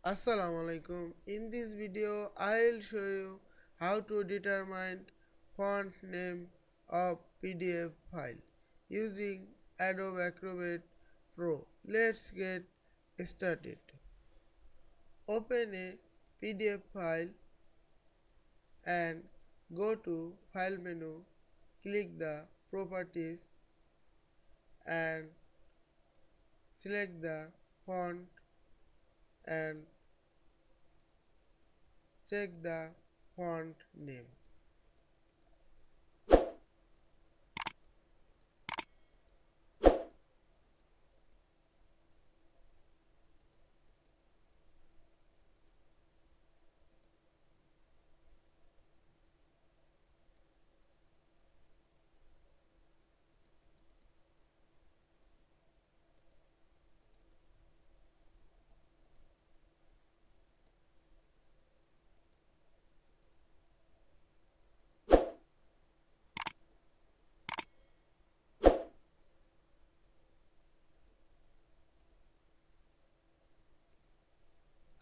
Assalamualaikum. In this video, I'll show you how to determine font name of PDF file using Adobe Acrobat Pro. Let's get started. Open a PDF file and go to File menu, click the Properties and select the font and check the font name.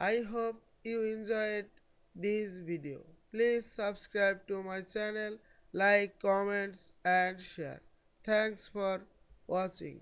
I hope you enjoyed this video. Please subscribe to my channel, like, comments and share. Thanks for watching.